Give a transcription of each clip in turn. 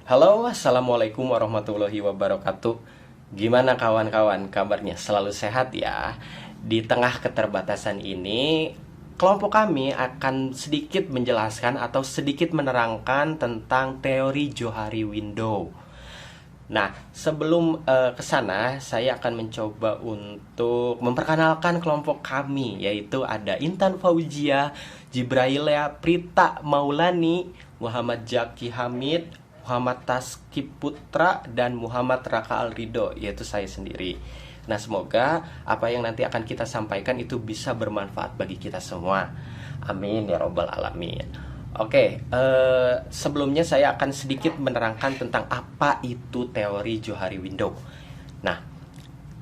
Halo, assalamualaikum warahmatullahi wabarakatuh. Gimana kawan-kawan, kabarnya? Selalu sehat ya. Di tengah keterbatasan ini, kelompok kami akan sedikit menjelaskan atau sedikit menerangkan tentang teori Johari Window. Nah, sebelum ke sana, saya akan mencoba untuk memperkenalkan kelompok kami, yaitu ada Intan Fauzia, Jibraila Prita Maulani, Muhammad Jaki Hamid, Muhammad Taski Putra, dan Muhammad Raka Alrido, yaitu saya sendiri. Nah, semoga apa yang nanti akan kita sampaikan itu bisa bermanfaat bagi kita semua. Amin ya robbal alamin. Oke, sebelumnya saya akan sedikit menerangkan tentang apa itu teori Johari Window. Nah,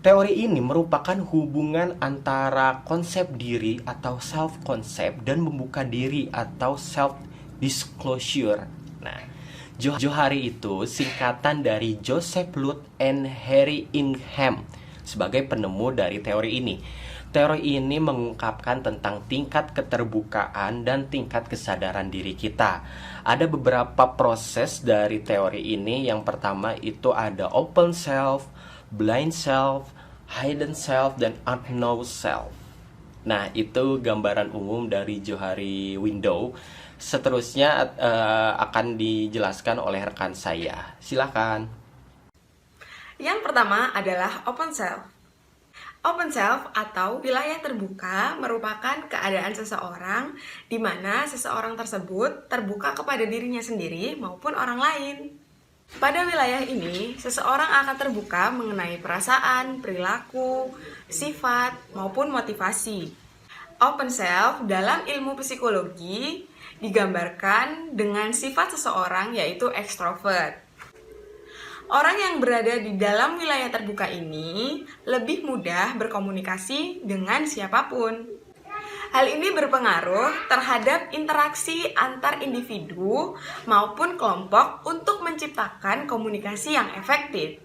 teori ini merupakan hubungan antara konsep diri atau self-concept dan membuka diri atau self-disclosure. Nah, Johari itu singkatan dari Joseph Luth and Harry Ingham sebagai penemu dari teori ini. Teori ini mengungkapkan tentang tingkat keterbukaan dan tingkat kesadaran diri kita. Ada beberapa proses dari teori ini. Yang pertama itu ada open self, blind self, hidden self, dan unknown self. Nah, itu gambaran umum dari Johari Window. Seterusnya akan dijelaskan oleh rekan saya. Silakan. Yang pertama adalah open self. Open self atau wilayah terbuka merupakan keadaan seseorang di mana seseorang tersebut terbuka kepada dirinya sendiri maupun orang lain. Pada wilayah ini, seseorang akan terbuka mengenai perasaan, perilaku, sifat, maupun motivasi. Open self dalam ilmu psikologi digambarkan dengan sifat seseorang yaitu ekstrovert. Orang yang berada di dalam wilayah terbuka ini lebih mudah berkomunikasi dengan siapapun. Hal ini berpengaruh terhadap interaksi antar individu maupun kelompok untuk menciptakan komunikasi yang efektif.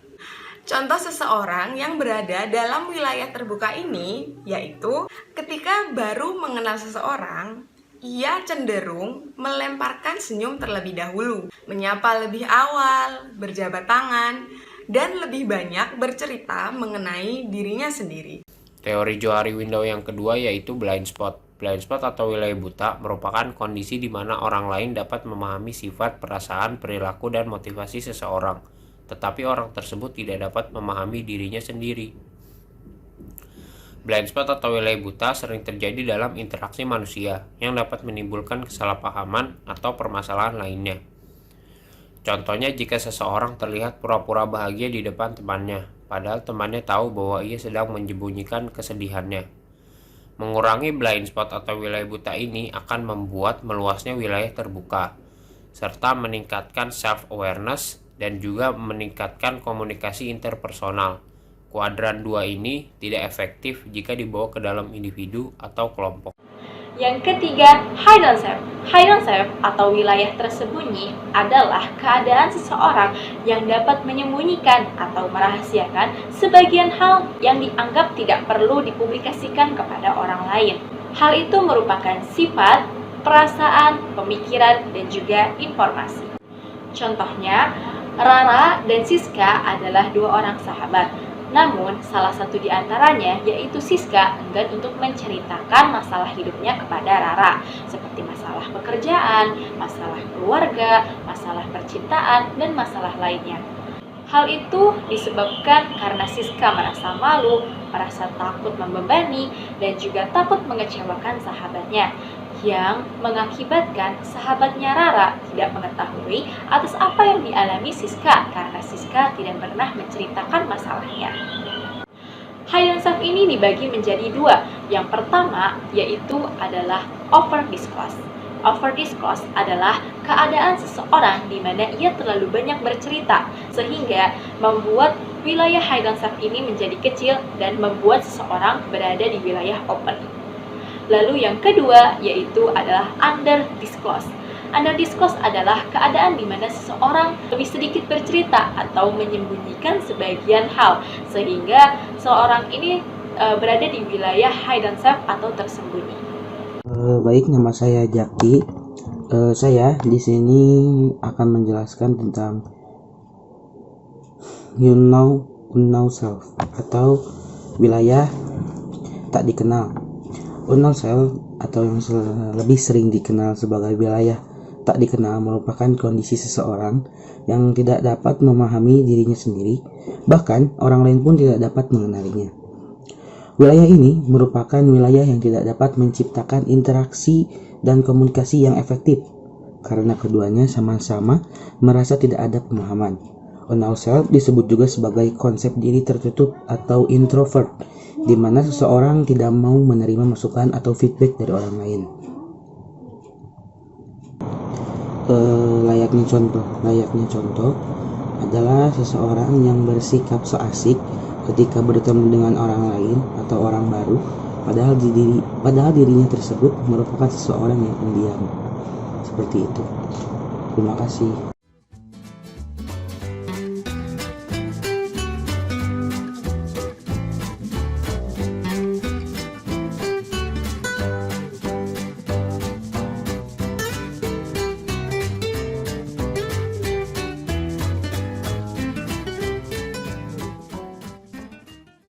Contoh seseorang yang berada dalam wilayah terbuka ini yaitu ketika baru mengenal seseorang, ia cenderung melemparkan senyum terlebih dahulu, menyapa lebih awal, berjabat tangan, dan lebih banyak bercerita mengenai dirinya sendiri. Teori Johari Window yang kedua yaitu blind spot. Blind spot atau wilayah buta merupakan kondisi di mana orang lain dapat memahami sifat, perasaan, perilaku, dan motivasi seseorang, tetapi orang tersebut tidak dapat memahami dirinya sendiri. Blind spot atau wilayah buta sering terjadi dalam interaksi manusia yang dapat menimbulkan kesalahpahaman atau permasalahan lainnya. Contohnya jika seseorang terlihat pura-pura bahagia di depan temannya, padahal temannya tahu bahwa ia sedang menyembunyikan kesedihannya. Mengurangi blind spot atau wilayah buta ini akan membuat meluasnya wilayah terbuka, serta meningkatkan self-awareness dan juga meningkatkan komunikasi interpersonal. Kuadran 2 ini tidak efektif jika dibawa ke dalam individu atau kelompok. Yang ketiga, hidden self. Hidden self atau wilayah tersembunyi adalah keadaan seseorang yang dapat menyembunyikan atau merahasiakan sebagian hal yang dianggap tidak perlu dipublikasikan kepada orang lain. Hal itu merupakan sifat, perasaan, pemikiran, dan juga informasi. Contohnya, Rara dan Siska adalah dua orang sahabat. Namun, salah satu di antaranya, yaitu Siska, enggan untuk menceritakan masalah hidupnya kepada Rara, seperti masalah pekerjaan, masalah keluarga, masalah percintaan, dan masalah lainnya. Hal itu disebabkan karena Siska merasa malu, merasa takut membebani, dan juga takut mengecewakan sahabatnya, yang mengakibatkan sahabatnya Rara tidak mengetahui atas apa yang dialami Siska karena Siska tidak pernah menceritakan masalahnya. Hidden self ini dibagi menjadi dua. Yang pertama yaitu adalah over disclose. Over disclose adalah keadaan seseorang di mana ia terlalu banyak bercerita sehingga membuat wilayah hidden self ini menjadi kecil dan membuat seseorang berada di wilayah open. Lalu yang kedua yaitu adalah under disclose. Under disclose adalah keadaan di mana seseorang lebih sedikit bercerita atau menyembunyikan sebagian hal sehingga seorang ini berada di wilayah hidden self atau tersembunyi. Baik, nama saya Jaki. Saya di sini akan menjelaskan tentang unknown self atau wilayah tak dikenal. Unknown self atau yang lebih sering dikenal sebagai wilayah tak dikenal merupakan kondisi seseorang yang tidak dapat memahami dirinya sendiri, bahkan orang lain pun tidak dapat mengenalinya. Wilayah ini merupakan wilayah yang tidak dapat menciptakan interaksi dan komunikasi yang efektif karena keduanya sama-sama merasa tidak ada pemahaman. Unknown self disebut juga sebagai konsep diri tertutup atau introvert, di mana seseorang tidak mau menerima masukan atau feedback dari orang lain. Layaknya contoh adalah seseorang yang bersikap so asik ketika bertemu dengan orang lain atau orang baru, padahal dirinya tersebut merupakan seseorang yang pendiam. Seperti itu. Terima kasih.